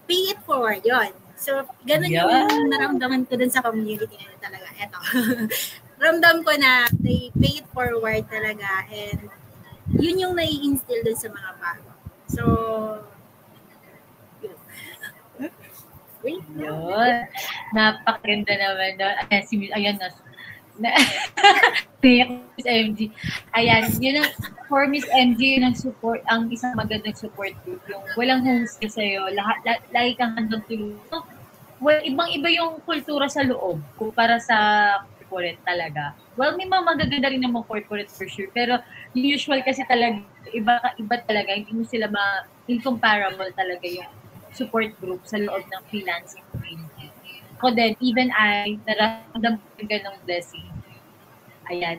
pay it forward, yon. So, ganun yung naramdaman ko dun sa community na talaga. Eto. Ramdam ko na they pay it forward talaga, and yun yung nai-instill dun sa mga bago. So, yun. Napakaganda naman. Ayan na. Miss MG. Ayan, yun ang, for Miss MG, yun ang support, ang isang magandang support group. Yung walang husga sa'yo, lagi kang handang tulong. Well, ibang-iba yung kultura sa loob kumpara sa corporate talaga. Well, may mga magaganda rin naman corporate for sure, pero yung usual kasi talaga, iba talaga, hindi mo sila incomparable talaga yung support group sa loob ng freelancing community. Ako din, even I, nararamdam ko yung ganong blessing. Ayan,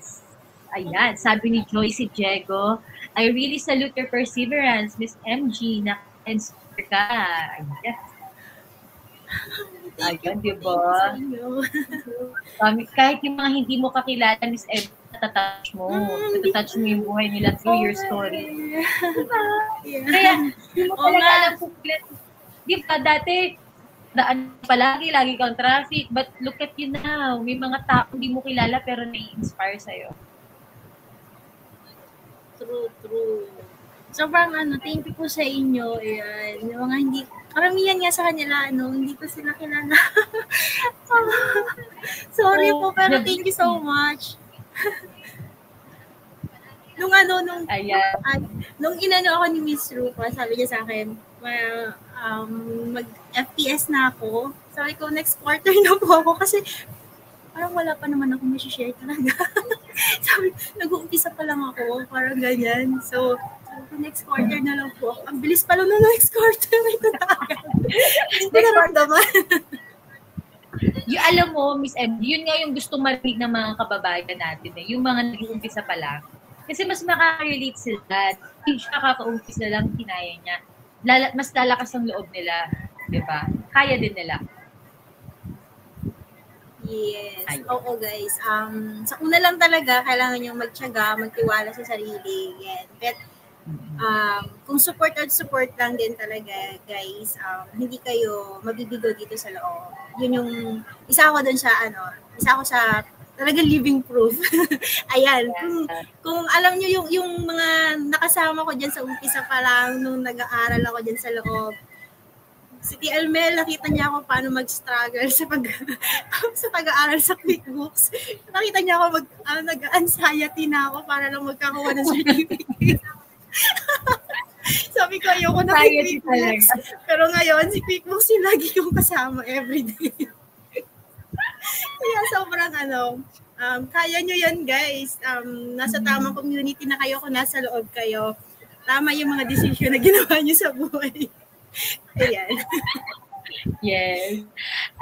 sabi ni Joyce Diego, I really salute your perseverance, Miss MG, na-inspire ka. Ayan, diba? Kahit yung mga hindi mo kakilala, Miss MG, natatouch mo yung buhay nila through your story. Kaya, hindi mo talaga alam kung di ba, dati, daan palagi, lagi kang traffic, but look at you now. May mga tao hindi mo kilala pero nai-inspire sa'yo. True. Sobrang thank you po sa inyo. Ayan, yung mga hindi, karamihan nga sa kanila, hindi ko sila kilala. Sorry po, pero thank you so much. nung inano ako ni Miss Rupa, sabi niya sa akin, mag-FPS na ako. Sabi ko, next quarter na po ako kasi parang wala pa naman ako share talaga. Sabi, nag-uumpisa pa lang ako, parang ganyan. So, next quarter na lang po. Ang bilis pa lang na next quarter. Ito na agad. Hindi ko naramdaman. Alam mo, Miss M, yun nga yung gusto marinig ng mga kababayan natin. Yung mga nag-uumpisa pa lang. Kasi mas makaka-relate sila. Hindi siya kakaumpisa lang, kinaya niya. Mas lalakas ang loob nila, di ba? Kaya din nila. Yes. Oo, guys. Sa una lang talaga, kailangan nyo magtiyaga, magtiwala sa sarili. Yan. But, kung support lang din talaga, guys, hindi kayo mabibigo dito sa loob. Yun yung, isa ako sa talagang living proof. Ayan, kung alam niyo yung mga nakasama ko diyan sa umpisa pa lang nung nag-aaral ako diyan sa loob. Si T.L. Mel, nakita niya ako paano mag-struggle sa sa pag-aaral sa QuickBooks. Nakita niya ako nag-anxiety na ako para lang magkakuha ng certificate. Sabi ko, ayoko na QuickBooks. Pero ngayon, si QuickBooks yung lagi yung kasama everyday. Kaya sobrang kaya nyo yan, guys. Nasa tamang community na kayo kung nasa loob kayo. Tama yung mga decision na ginawa nyo sa buhay. Ayan. Yes.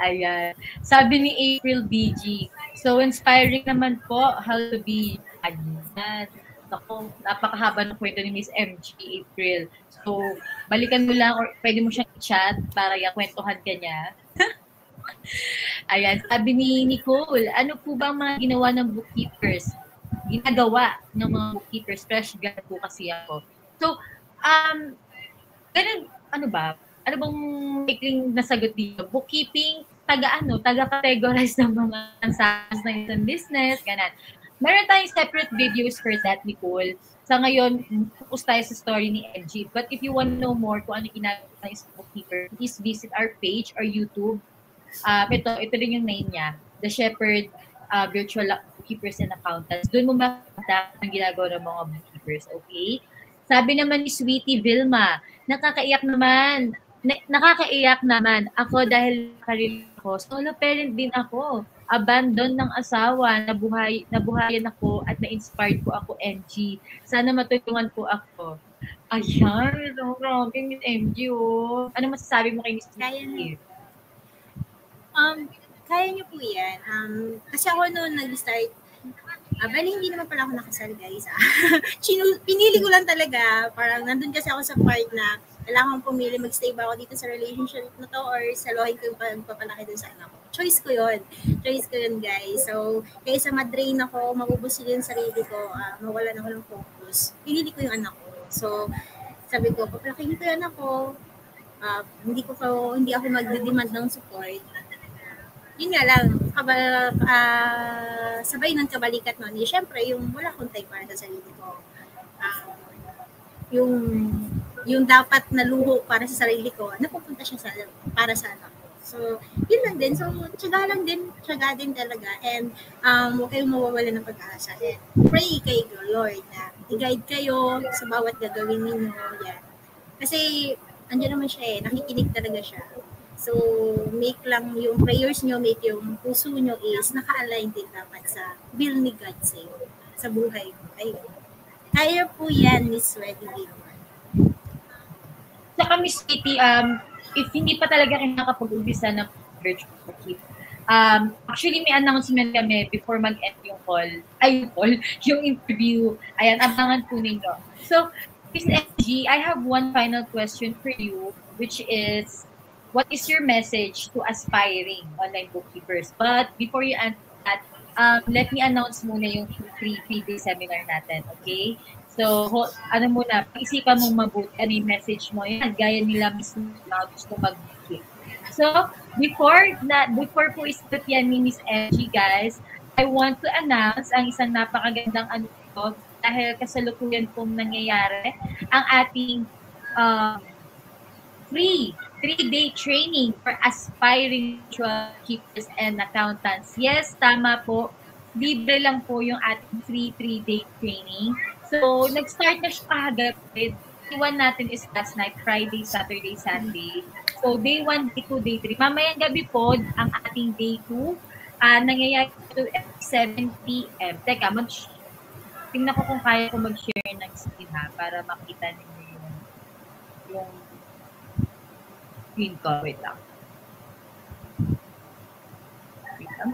Ayan. Sabi ni April BG, so inspiring naman po how to be ayan. Ako, napakahaba ng kwento ni Miss MG April. So, balikan mo lang or pwede mo siyang i-chat para kwentuhan ka niya. Ayan. Sabi ni Nicole, ano po ba ang mga ginawa ng bookkeepers? Ginagawa ng mga bookkeepers. Fresh grad po kasi ako. So, ganun, ano bang ikling nasagot dito? Bookkeeping, taga-categorize ng mga transactions ng isang business, ganun. Meron tayong separate videos for that, Nicole. Sa ngayon, focus tayo sa story ni MG. But if you want to know more kung ano ginagawa ng isang bookkeeper, please visit our page or YouTube. Ito rin yung name niya, The Shepherd Virtual Bookkeepers and Accountants. Doon mo makakita ang ginagawa ng mga bookkeepers, okay? Sabi naman ni Sweetie Vilma, nakakaiyak naman ako dahil karir ko. Solo parent din ako. Abandon ng asawa, nabuhayan ako at na-inspired po ako, MG. Sana matulungan po ako. Ayan, grabe Miss MG, oh. Ano masasabi mo kay Miss Sweetie? Kaya niyo po yan. Kasi ako noon nag-start, bali hindi naman pala ako nakasal, guys. Pinili ko lang talaga. Parang nandun kasi ako sa part na kailangan kong pumili, magstay ba ako dito sa relationship na to or saluhin ko yung pagpapalaki dun sa anak ko. Choice ko yun, guys. So, kaysa ma-drain ako, mabubos yung sarili ko, mawalan ako ng focus, pinili ko yung anak ko. So, sabi ko, papalakihin ko yung anak ko, hindi ako magde-demand ng support. Yun nga lang, sabay ng kabalikat nun, syempre, yung wala akong time para sa sarili ko. Yung dapat na luho para sa sarili ko, napupunta siya para sa anak ko. So, yun lang din. So, tiyaga din talaga. And, huwag kayong mawawala ng pag-asa. And pray kay Lord na i-guide kayo sa bawat gagawin ninyo. Yan. Kasi, andyan naman siya nakikinig talaga siya. So, make lang yung prayers nyo, make yung puso nyo is naka-align din dapat sa will ni God sa buhay mo. Ayun. Kaya po yan, Miss Wedding Gamer. Saka Miss Kitty, if hindi pa talaga kayo nakapag-umpisa ng virtual bookkeep, actually may announcement kami before mag-end yung yung interview. Ayan, abangan po ninyo. So, Miss MG, I have one final question for you, which is, what is your message to aspiring online bookkeepers? But before you answer that, let me announce muna yung free day seminar natin, okay? So, pag-isipan mong mabuti ano yung message mo. Yan, gaya nila mismo na gusto mag-bookkeep. So, before po isipot yan ni Miss MG, guys, I want to announce ang isang napakagandang dahil kasalukuyan pong nangyayari ang ating free 3-day training for aspiring virtual bookkeepers and accountants. Yes, tama po. Libre lang po yung ating free 3-day training. So, nag-start na siya kahagad. Day 1 natin is last night, Friday, Saturday, Sunday. So, day 1, day 2, day 3. Mamayang gabi po, ang ating day 2. Nangyayari ito at 7 p.m. Teka, tingnan ko kung kaya ko mag-share ng screen para makita niyo yung screen ko. Wait lang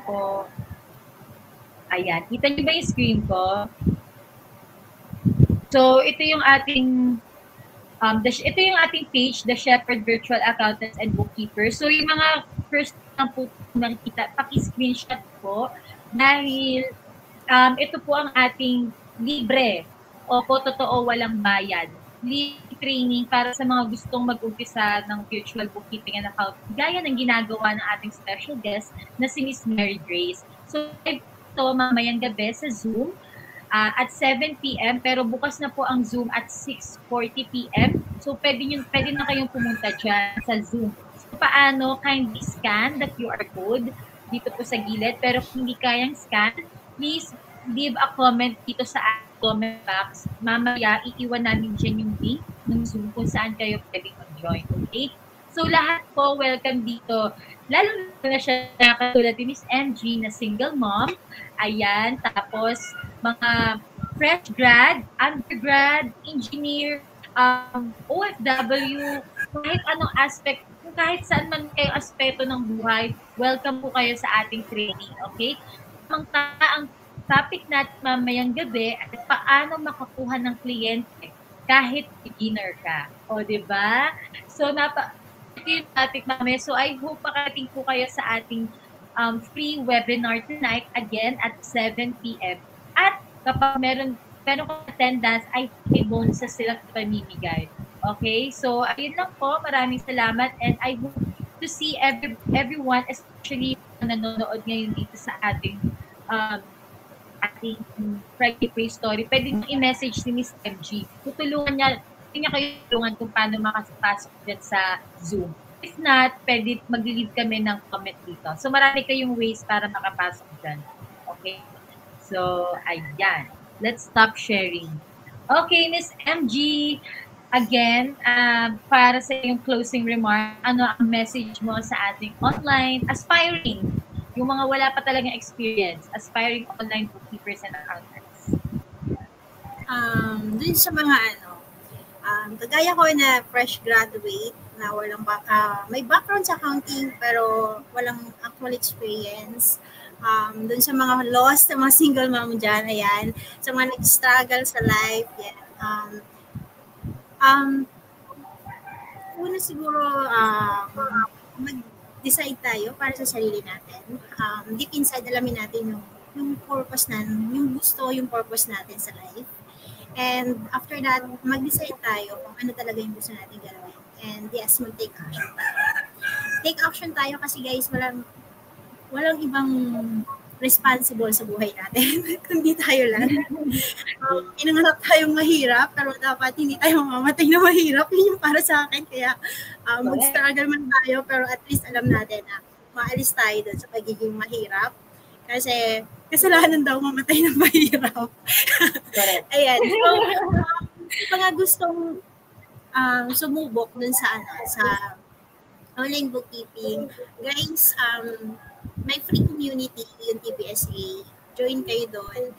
po. Ayan. Kita niyo ba yung screen ko? So, ito yung ating page, The Shepherd Virtual Accountants and Bookkeepers. So, yung mga first na po nakikita, paki-screenshot po dahil ito po ang ating libre o po totoo walang bayad. Libre training para sa mga gustong mag-umpisa ng virtual bookkeeping and account gaya ng ginagawa ng ating special guest na si Miss Mary Grace. So, dito mamayang gabi sa Zoom at 7 p.m. pero bukas na po ang Zoom at 6:40 p.m. So pwede na kayong pumunta dyan sa Zoom. So paano? Kindly scan the QR code dito po sa gilid. Pero kung hindi kayang scan, please leave a comment dito sa comment box. Mamaya iiwan namin dyan yung link ng Zoom kung saan kayo pwede mag-join. Okay? So lahat po welcome dito. Lalo na siya katulad ni Miss MG na single mom. Ayan, tapos mga fresh grad, undergrad, engineer, OFW, kahit anong aspect, kahit saan man kayo aspeto ng buhay, welcome po kayo sa ating training, okay? Ang topic natin mamayang gabi ay paano makakuha ng kliyente kahit beginner ka. O, di ba? So, ito yung topic mamaya. So, I hope makarating po kayo sa ating free webinar tonight, again, at 7 p.m. At kapag meron kang attendance, ay bonuses silang pamimigay. Okay? So, ayun lang po. Maraming salamat and I hope to see everyone, especially nanonood ngayon dito sa ating Friday Praise Story. Pwede nyo i-message ni Miss MG. Tutulungan niya kayo tulungan kung paano makapasok dyan sa Zoom. If not, pwede mag-leave kami ng comment dito. So, marami kayong ways para makapasok dyan. Okay? So, ayan. Let's stop sharing. Okay, Miss MG, again, para sa iyong closing remark, ano ang message mo sa ating online aspiring, yung mga wala pa talagang experience, aspiring online bookkeepers and accountants? Dun sa mga kagaya ko na fresh graduate na may background sa accounting pero walang actual experience. Dun sa mga lost, sa mga single mom dyan, ayan, sa mga nag-struggle sa life, yan. Una siguro, mag-decide tayo para sa sarili natin. Deep inside, alamin natin yung purpose natin, yung gusto, yung purpose natin sa life. And after that, mag-decide tayo kung ano talaga yung gusto natin gawin. And yes, mag-take action tayo. Take action tayo kasi guys, walang ibang responsible sa buhay natin. Kundi tayo lang. Inangarap tayong mahirap, pero dapat hindi tayo mamamatay na mahirap. Yun yung para sa akin. Kaya mag-struggle man tayo, pero at least alam natin na maalis tayo dun sa pagiging mahirap. Kasi kasalanan daw mamatay ng mahirap. Ayan. So, mga gustong sumubok dun sa online bookkeeping, guys, may free community yung TBSA. Join kayo doon.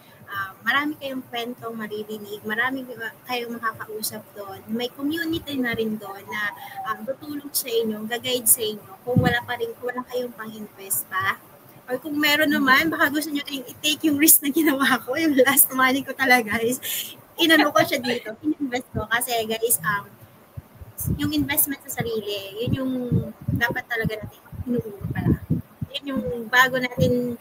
Marami kayong kwentong maririnig, marami kayong makakausap doon. May community na rin doon na tutulong sa inyo, gaguide sa inyo kung wala kayong pang-invest pa. Or kung meron naman, baka gusto nyo i-take yung risk na ginawa ko. Yung last money ko talaga is, inano ko siya dito, in-invest ko. Kasi guys, yung investment sa sarili, yun yung dapat talaga natin inuuna pala. Yun yung bago natin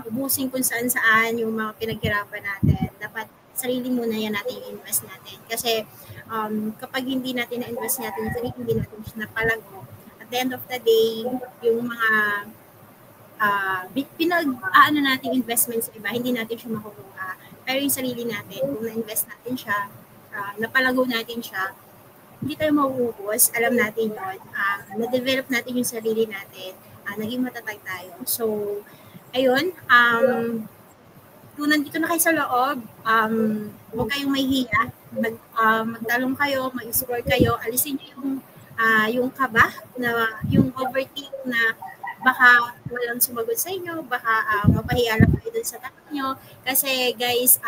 ubusin kung saan yung mga pinaghirapan natin. Dapat sarili muna yan natin i-invest natin. Kasi kapag hindi natin na-invest natin, hindi natin siya napalago. At the end of the day, yung mga nating investments sa iba, hindi natin siya makukuha. Pero yung sarili natin, kung na-invest natin siya, napalago natin siya, hindi tayo mauubos, alam natin yun, na-develop natin yung sarili natin, naging matatag tayo. So, ayun, kung nandito na kayo sa loob, huwag kayong mahihiya, magtalong kayo, mag-explore kayo, alisin nyo yung kaba, yung overthink na baka walang sumagot sa inyo, baka mapahiya lang kayo dun sa takot nyo. Kasi guys,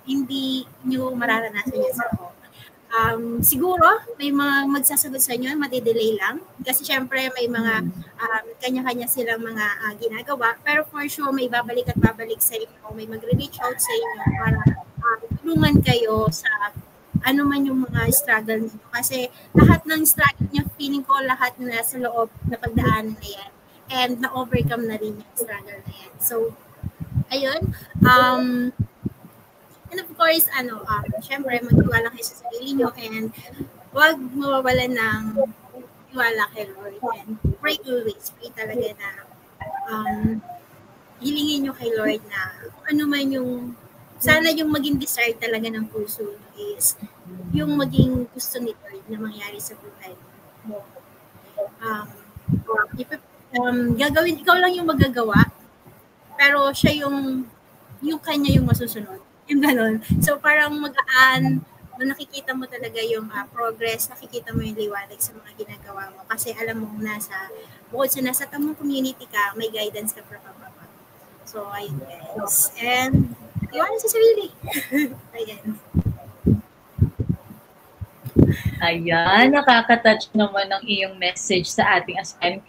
hindi nyo mararanasan yan sa loob. Siguro, may mga magsasagot sa inyo, madidelay lang. Kasi syempre, may mga kanya-kanya silang mga ginagawa. Pero for sure, may babalik at babalik sa inyo. May magre-reach out sa inyo para tulungan kayo sa ano man yung mga struggle nyo. Kasi lahat ng struggle nyo, feeling ko lahat na nasa loob na pagdaanan na yan. And na-overcome na rin yung struggle na yan. So, ayun. And of course, syempre, magtiwala kayo sa sarili nyo and huwag mawawalan ng tiwala kay Lord. And pray always. Pray talaga na hilingin nyo kay Lord na ano man yung, sana yung maging desire talaga ng puso is yung maging gusto ni Lord na mangyari sa buhay mo. Gagawin, ikaw lang yung magagawa, pero siya yung kanya yung masusunod. Yung gano'n. So parang magaan, nakikita mo talaga yung progress, nakikita mo yung liwanag sa mga ginagawa mo. Kasi alam mo bukod sa nasa tamang community ka, may guidance ka from above. So, ayun guys. And, iwanan sa sarili. Ayan. Ayan, nakaka-touch naman ang iyong message sa ating aspiring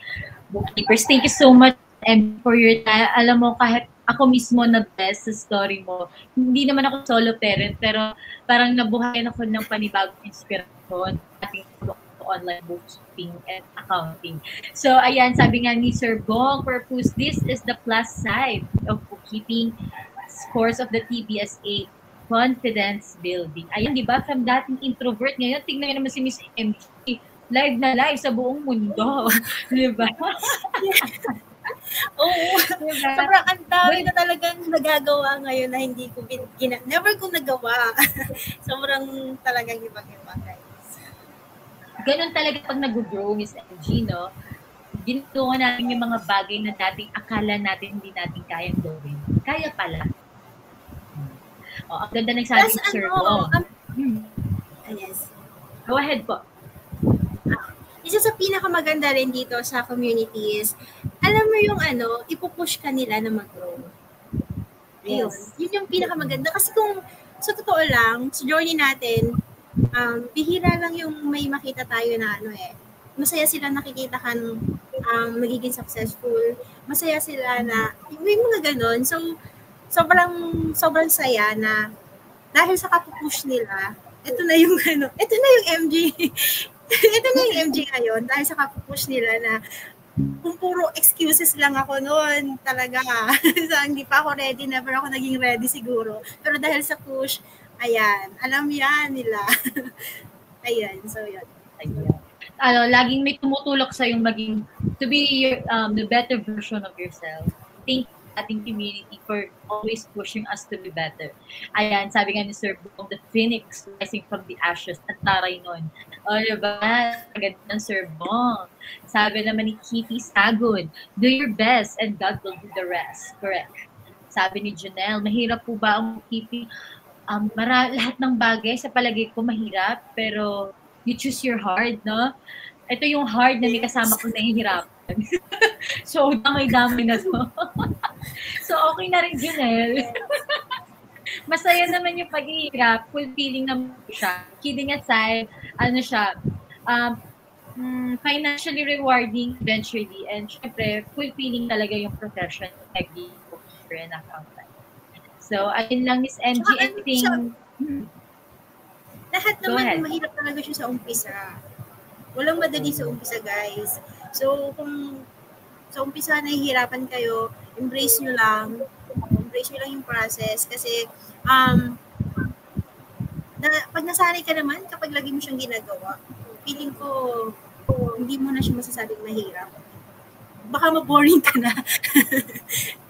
bookkeepers. Thank you so much and for your time. Alam mo, kahit ako mismo na-bless sa story mo, hindi naman ako solo parent, pero parang nabuhayan ako ng panibagong inspirasyon ating online bookkeeping and accounting. So, ayan, sabi nga ni Sir Bong Purpose, this is the plus side of bookkeeping course of the TBSA confidence building. Ayan, di ba? From dating introvert, ngayon, tingnan naman si Miss MG, live na live sa buong mundo. Di ba? Oo. Diba? Sobrang ang dami na talagang nagagawa ngayon na hindi ko never ko nagawa. Sobrang talagang ibang-iba, guys. Ganun talaga pag nag-grow, Miss MG, no? Ginagawa natin yung mga bagay na dating akala natin hindi natin kayang gawin. Kaya pala. Oh, ang ganda ng sabi ni Sir Bong. Yes. Go ahead po. Isa sa pinakamaganda rin dito sa communities, alam mo yung ipupush ka nila na mag-grow. Yes. Yun yung pinakamaganda. Kasi kung sa totoo lang, sa journey natin, bihira lang yung may makita tayo na masaya sila nakikita kan magiging successful. Masaya sila na, may mga ganon. So, sobrang saya na dahil sa kapupush nila, ito na yung MG. Ito na yung MG ngayon dahil sa kapupush nila na kung puro excuses lang ako noon talaga. So, hindi pa ako ready, never ako naging ready siguro. Pero dahil sa push, ayan, alam yan nila. Ayan, so yun. Laging may tumutulak sa yung maging to be the better version of yourself. Thank you ating community for always pushing us to be better. Ayan, sabi nga ni Sir Bong, the phoenix rising from the ashes. Ang taray nun. O, diba? Ganda ng Sir Bong. Sabi naman ni Kitty Sagud, do your best and God will do the rest. Correct. Sabi ni Janelle, mahirap po ba ang bookkeeping? Lahat ng bagay sa palagay ko mahirap, pero you choose your hard, no? Ito yung hard na may kasama kong nahihirapan. So, damay-damay na to. So, okay na rin, Janelle. Masaya naman yung paghihirap. Fulfilling naman siya. Kidding aside, financially rewarding eventually. And syempre, fulfilling talaga yung profession like the bookkeeper and accountant. So, ayun lang, Miss MG. Anything? Lahat naman mahirap talaga siya sa umpisa. Walang madali sa umpisa, guys. So, kung sa umpisa nahihirapan kayo, embrace nyo lang yung process kasi pag nasanay ka naman, kapag lagi mo siyang ginagawa, feeling ko hindi mo na siya masasabing mahirap. Baka ma-boring ka na.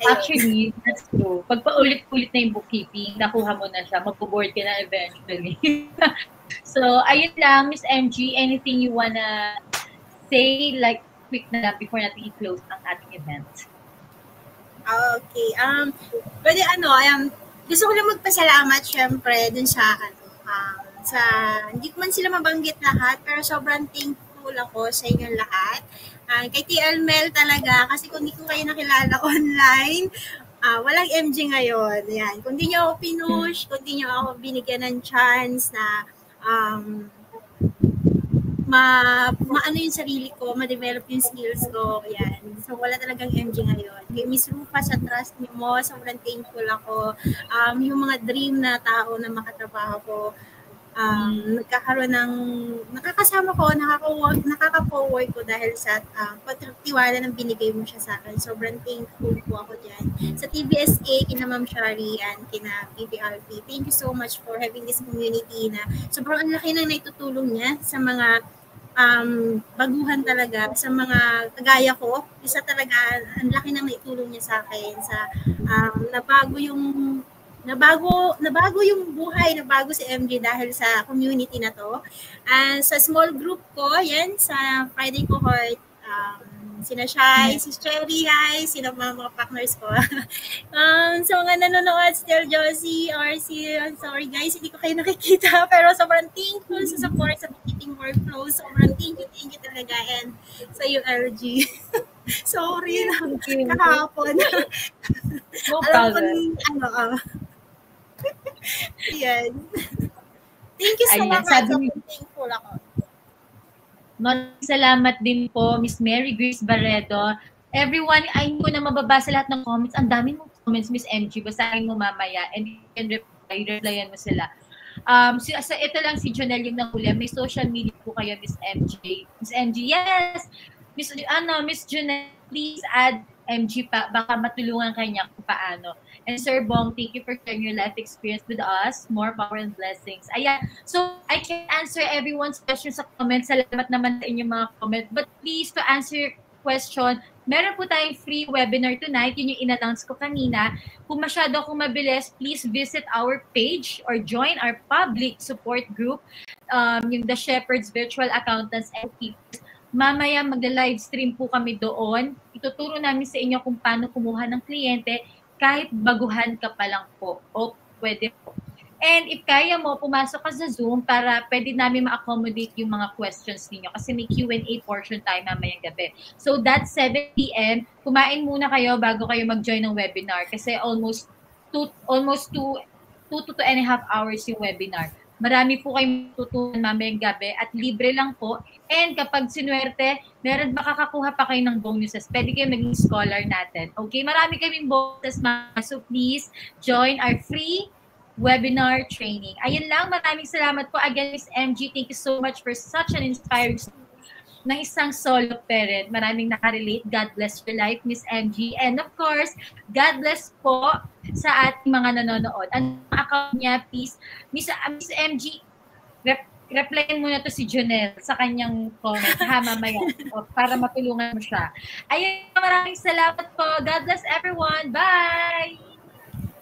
Actually, that's true. Pag paulit-ulit na yung bookkeeping, nakuha mo na siya, mag-board ka na eventually. So, ayun lang, Miss MG, anything you wanna say, like, quick na lang before natin i-close ang ating event? Okay. Pwede gusto ko lang magpasalamat syempre dun sa hindi ko man sila mabanggit lahat, pero sobrang thankful ako sa inyong lahat. Kay TL Mel talaga, kasi kung di ko kayo nakilala online, walang MG ngayon. Yan. Kung di nyo ako pinush, kung di nyo ako binigyan ng chance na maano yung sarili ko, ma-develop yung skills ko, yan. So, wala talagang MG ngayon. Kay Miss Rufa, sa trust niyo mo, sobrang thankful ako. Yung mga dream na tao na makatrabaho ko, nagkakaroon ng, nakakasama ko, nakaka-forward ko dahil sa pagtiwala ng binigay mo siya sa akin. Sobrang thankful po ako dyan. Sa TBSA, kina Ma'am Shari, and kina PPRP, thank you so much for having this community na sobrang ang laki na naitutulong niya sa mga baguhan talaga sa mga kagaya ko. Isa talaga, ang laki ng naitulong niya sa akin sa nabago yung buhay, nabago si MJ dahil sa community na to. Sa small group ko, yan, sa Friday Cohort, sina Shai, si Cherry, hi, sila mga partners ko. So mga nanonood, still Josie, RC, I'm sorry guys, hindi ko kayo nakikita, pero sobrang thankful sa support sa Bookkeeping Workflow. Sobrang thank you talaga. And sa iyo, LG. Sorry na, kahapon. No Alam problem. Yan. Thank you so much. Thankful ako. Maraming salamat din po, Miss Mary Grace Barredo. Everyone, ay hindi ko na mababasa lahat ng comments. Ang dami mong comments, Miss MG. Basahin mo mamaya and you can replyan mo sila. Ito lang si Jonelle yung nahuli. May social media po kayo, Miss MG. Miss MG, yes! Miss Jonelle, please add MG pa. Baka matulungan kanya kung paano. And Sir Bong, thank you for sharing your life experience with us. More power and blessings. Ayan. So, I can't answer everyone's questions sa comments. Salamat naman sa inyong mga comment. But please, to answer your question, meron po tayong free webinar tonight. Yun yung in-announce ko kanina. Kung masyado akong mabilis, please visit our page or join our public support group, yung The Shepherds Virtual Accountants and Keepers. Mamaya magla-live stream po kami doon. Ituturo namin sa inyo kung paano kumuha ng kliyente kahit baguhan ka pa lang po. O pwede po. And if kaya mo, pumasok ka sa Zoom para pwede namin ma-accommodate yung mga questions ninyo kasi may Q&A portion tayo mamayang gabi. So that's 7 p.m. Kumain muna kayo bago kayo mag-join ng webinar kasi almost 2 to 2.5 hours yung webinar. Marami po kayong tutunan mamayang gabi at libre lang po. And kapag sinuwerte, meron makakakuha pa kayo ng bonuses. Pwede kayo maging scholar natin. Okay, marami kaming bonuses mga. So please join our free webinar training. Ayun lang, maraming salamat po. Again, Ms. MG, thank you so much for such an inspiring story ng isang solo parent. Maraming nakarelate. God bless your life, Ms. MG. And of course, God bless po sa ating mga nanonood. Ang account niya, please, Miss MG, replyan mo na to si Jonelle sa kanyang comment, ha, mamaya, para matulungan mo siya. Ayun, maraming salamat po. God bless everyone. Bye!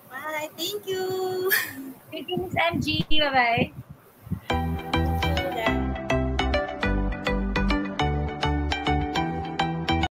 Bye. Thank you. Thank you, Miss MG. Bye-bye.